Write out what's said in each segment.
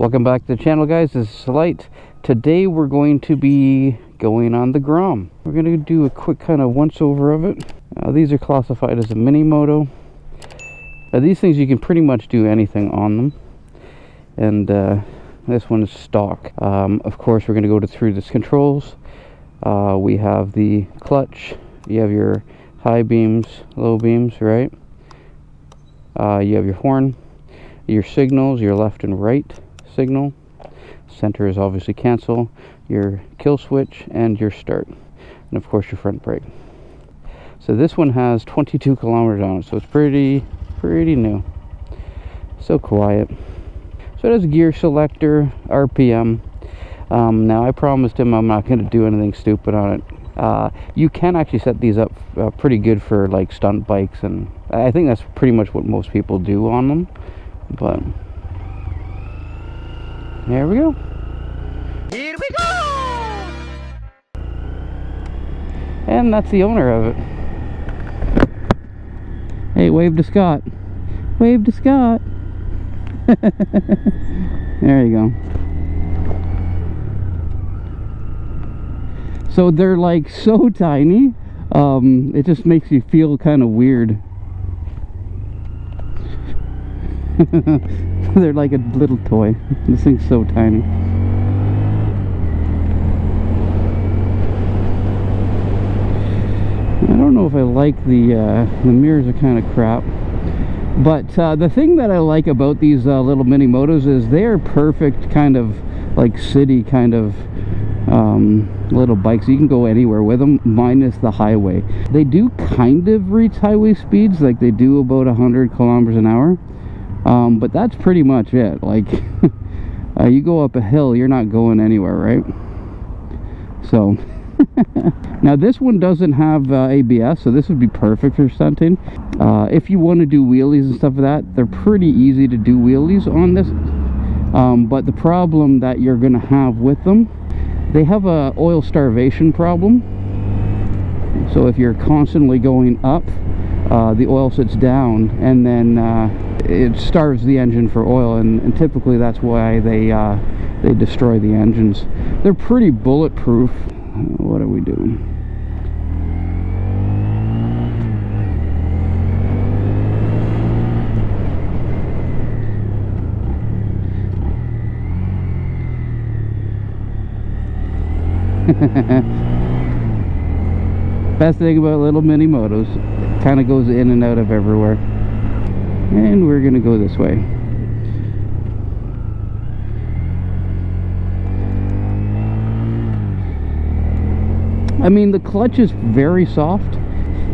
Welcome back to the channel, guys. This is Light. Today we're going to be going on the GROM. We're going to do a quick kind of once over of it. These are classified as a mini moto. These things you can pretty much do anything on them, and this one is stock. Of course, we're going to go through the controls. We have the clutch. You have your high beams, low beams, right? You have your horn, your signals, your left and right signal. Center is obviously cancel, your kill switch, and your start, and of course your front brake. So this one has 22 kilometers on it, so it's pretty new. So quiet. So it has a gear selector, RPM. Now I promised him I'm not going to do anything stupid on it. You can actually set these up pretty good for like stunt bikes, and I think that's pretty much what most people do on them. But there we go. Here we go! And that's the owner of it. Hey, wave to Scott. Wave to Scott. There you go. So they're like so tiny, it just makes you feel kind of weird. They're like a little toy. This thing's so tiny. I don't know if I like the mirrors are kind of crap, but the thing that I like about these little mini motos is they're perfect kind of like city kind of little bikes. You can go anywhere with them minus the highway. They do kind of reach highway speeds, like they do about 100 kilometers an hour, but that's pretty much it. Like you go up a hill, you're not going anywhere, right? So now this one doesn't have ABS, so this would be perfect for stunting. If you want to do wheelies and stuff like that, they're pretty easy to do wheelies on this, but the problem that you're gonna have with them, they have a oil starvation problem. So if you're constantly going up, the oil sits down, and then it starves the engine for oil, and typically that's why they destroy the engines. They're pretty bulletproof. What are we doing? Best thing about little mini motos, it kind of goes in and out of everywhere. And we're gonna go this way. I mean, the clutch is very soft.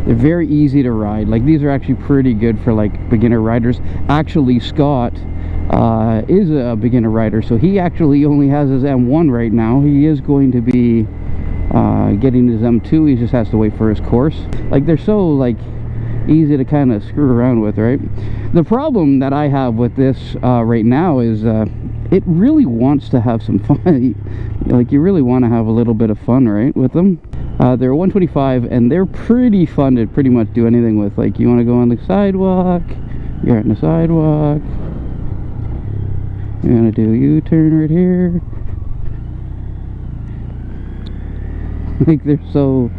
They're very easy to ride. Like, these are actually pretty good for like beginner riders. Actually, Scott is a beginner rider, so he actually only has his M1 right now. He is going to be getting his M2. He just has to wait for his course. Like, they're so like easy to kind of screw around with, right? The problem that I have with this right now is it really wants to have some fun. Like, you really want to have a little bit of fun, right, with them. They're 125, and they're pretty fun to pretty much do anything with. Like, you want to go on the sidewalk, you're on the sidewalk. You're gonna do a U-turn right here. Like, they're so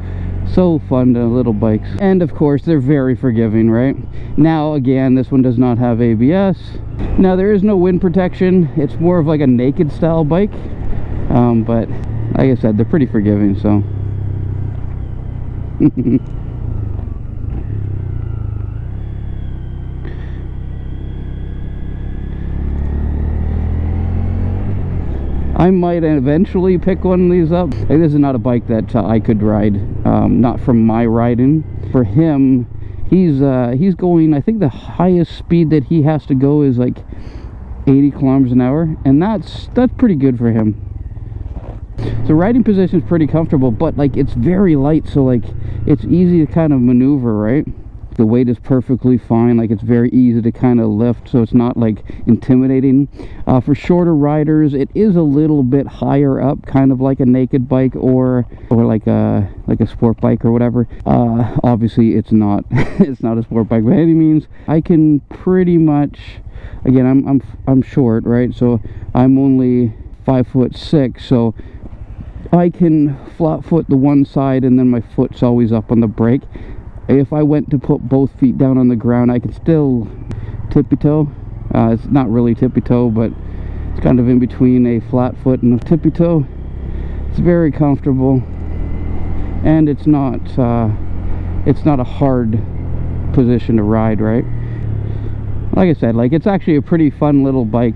fun to little bikes. And of course, they're very forgiving, right? Now, again, this one does not have ABS. Now, there is no wind protection. It's more of like a naked style bike. But like I said, they're pretty forgiving, so. I might eventually pick one of these up. Like, this is not a bike that I could ride, not from my riding. For him, he's going, I think the highest speed that he has to go is like 80 kilometers an hour, and that's pretty good for him. So riding position is pretty comfortable, but like, it's very light, so like, it's easy to kind of maneuver, right? The weight is perfectly fine, like it's very easy to kind of lift, so it's not like intimidating. For shorter riders, it is a little bit higher up, kind of like a naked bike or like a sport bike or whatever. Obviously it's not it's not a sport bike by any means. I can pretty much, again, I'm short, right? So I'm only 5'6", so I can flat foot the one side and then my foot's always up on the brake. If I went to put both feet down on the ground, I could still tippy-toe. It's not really tippy-toe, but it's kind of in between a flat foot and a tippy-toe. It's very comfortable, and it's not a hard position to ride, right? Like I said, like, it's actually a pretty fun little bike.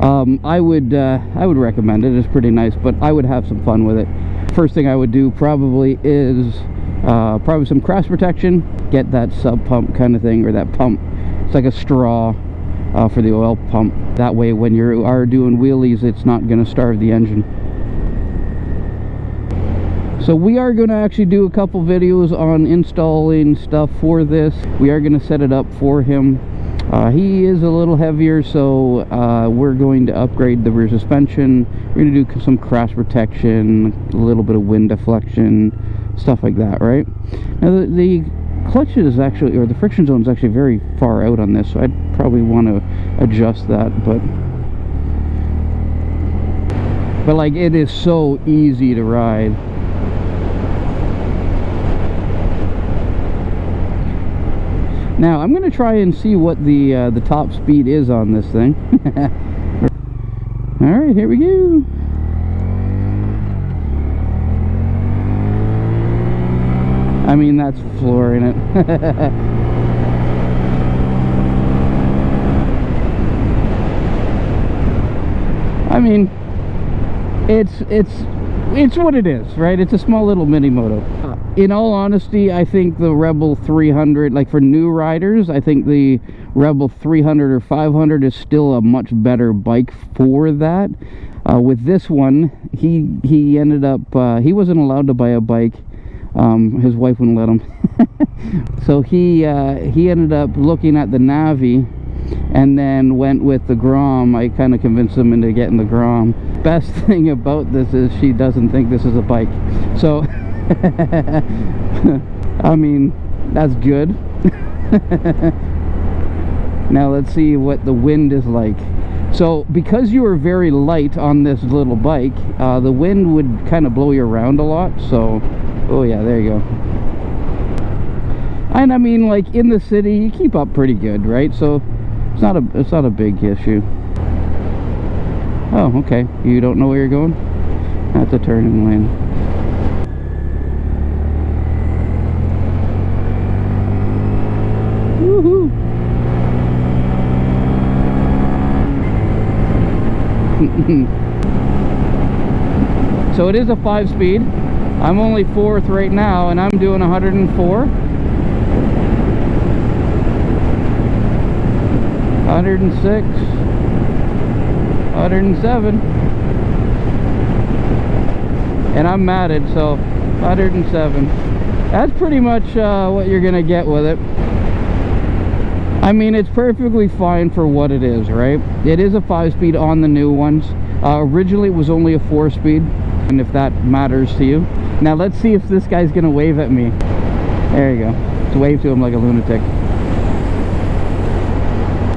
I would recommend it. It's pretty nice, but I would have some fun with it. First thing I would do probably is probably some crash protection. Get that sub pump kind of thing, or that pump. It's like a straw for the oil pump. That way when you are doing wheelies, it's not going to starve the engine. So we are going to actually do a couple videos on installing stuff for this. We are going to set it up for him. He is a little heavier, so we're going to upgrade the rear suspension. We're going to do some crash protection, a little bit of wind deflection, stuff like that, right? Now the clutch is actually, or the friction zone is actually very far out on this, so I'd probably want to adjust that, but like, it is so easy to ride. Now I'm going to try and see what the top speed is on this thing. All right, here we go. I mean, that's flooring it. I mean, it's what it is, right? It's a small little mini moto. In all honesty, I think the Rebel 300, like for new riders, I think the Rebel 300 or 500 is still a much better bike for that. With this one, he ended up, he wasn't allowed to buy a bike. His wife wouldn't let him. So he ended up looking at the Navi and then went with the GROM. I kind of convinced him into getting the GROM. Best thing about this is she doesn't think this is a bike. So I mean, that's good. Now let's see what the wind is like. So because you are very light on this little bike, the wind would kind of blow you around a lot. So, oh yeah, there you go. And I mean, like, in the city you keep up pretty good, right? So it's not a big issue. Oh, okay. You don't know where you're going? That's a turning lane. Woohoo! So it is a 5-speed. I'm only 4th right now, and I'm doing 104. 106. 107. And I'm matted, so 107. That's pretty much what you're gonna get with it. I mean, it's perfectly fine for what it is, right? It is a 5-speed on the new ones. Originally it was only a 4-speed, and if that matters to you. Now let's see if this guy's gonna wave at me. There you go. Just wave to him like a lunatic.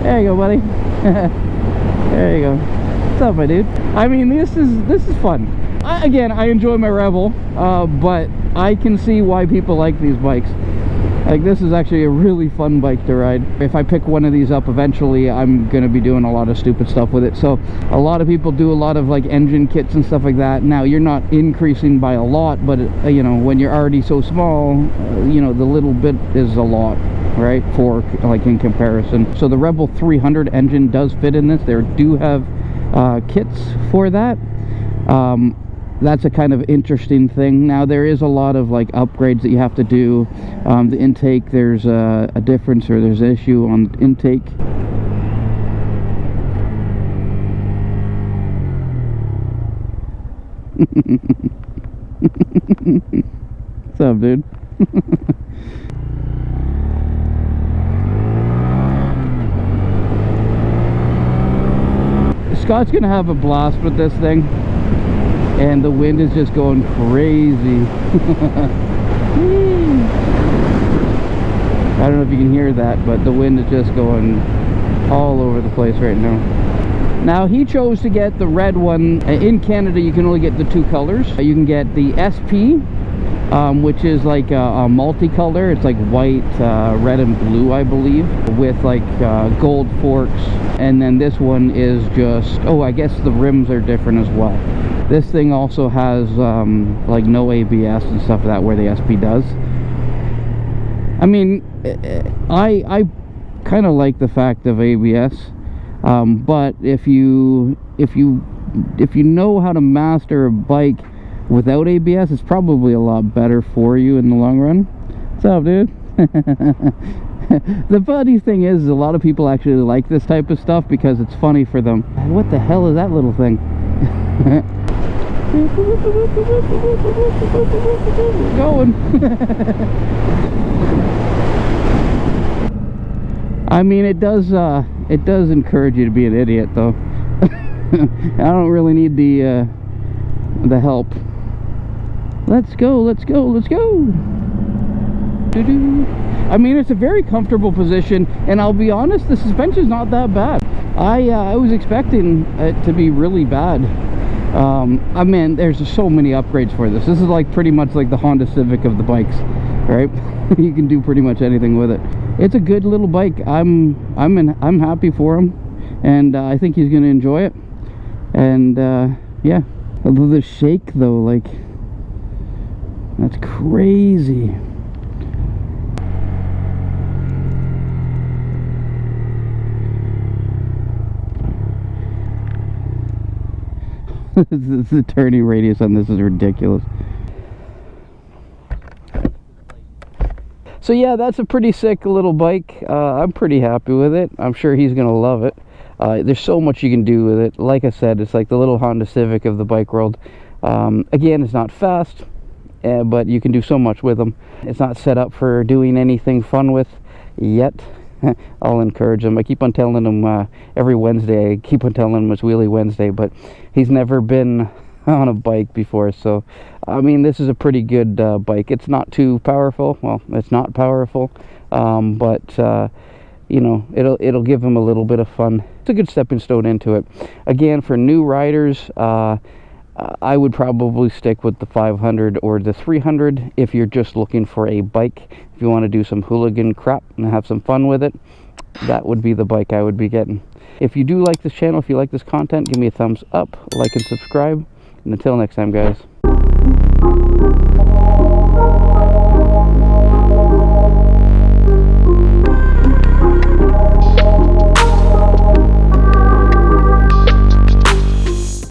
There you go, buddy. There you go. What's up, my dude? I mean, this is fun. Again, I enjoy my Rebel, but I can see why people like these bikes. Like, this is actually a really fun bike to ride. If I pick one of these up eventually, I'm gonna be doing a lot of stupid stuff with it. So a lot of people do a lot of like engine kits and stuff like that. Now you're not increasing by a lot, but you know, when you're already so small, you know, the little bit is a lot, right? For like in comparison. So the Rebel 300 engine does fit in this. They do have kits for that. That's a kind of interesting thing. Now there is a lot of like upgrades that you have to do. The intake, there's a difference, or there's an issue on the intake. What's up, dude? Scott's gonna have a blast with this thing, and the wind is just going crazy. I don't know if you can hear that, but the wind is just going all over the place right now. Now he chose to get the red one. In Canada you can only get the two colors. You can get the SP, which is like a multicolor. It's like white, red and blue, I believe, with like gold forks. And then this one is just, oh, I guess the rims are different as well. This thing also has like no ABS and stuff like that, where the SP does. I mean, I kind of like the fact of ABS, but if you know how to master a bike without ABS, it's probably a lot better for you in the long run. What's up, dude? The funny thing is a lot of people actually like this type of stuff because it's funny for them. What the hell is that little thing? We're going. I mean, it does encourage you to be an idiot, though. I don't really need the help. Let's go, let's go, let's go. I mean, it's a very comfortable position, and I'll be honest, the suspension's not that bad. I was expecting it to be really bad. I mean, there's just so many upgrades for this. This is like pretty much like the Honda Civic of the bikes, right? You can do pretty much anything with it. It's a good little bike. I'm happy for him, and I think he's gonna enjoy it. And yeah, the shake though, like, that's crazy. The turning radius on this is ridiculous. So yeah, that's a pretty sick little bike. I'm pretty happy with it. I'm sure he's gonna love it. There's so much you can do with it. Like I said, it's like the little Honda Civic of the bike world. Again, it's not fast, but you can do so much with them. It's not set up for doing anything fun with yet. I'll encourage him. I keep on telling him every Wednesday, I keep on telling him it's Wheelie Wednesday, but he's never been on a bike before. So I mean, this is a pretty good bike. It's not too powerful. Well, it's not powerful, but you know, it'll give him a little bit of fun. It's a good stepping stone into it. Again, for new riders, I would probably stick with the 500 or the 300 if you're just looking for a bike. If you want to do some hooligan crap and have some fun with it, that would be the bike I would be getting. If you do like this channel, if you like this content, give me a thumbs up, like and subscribe. And until next time, guys.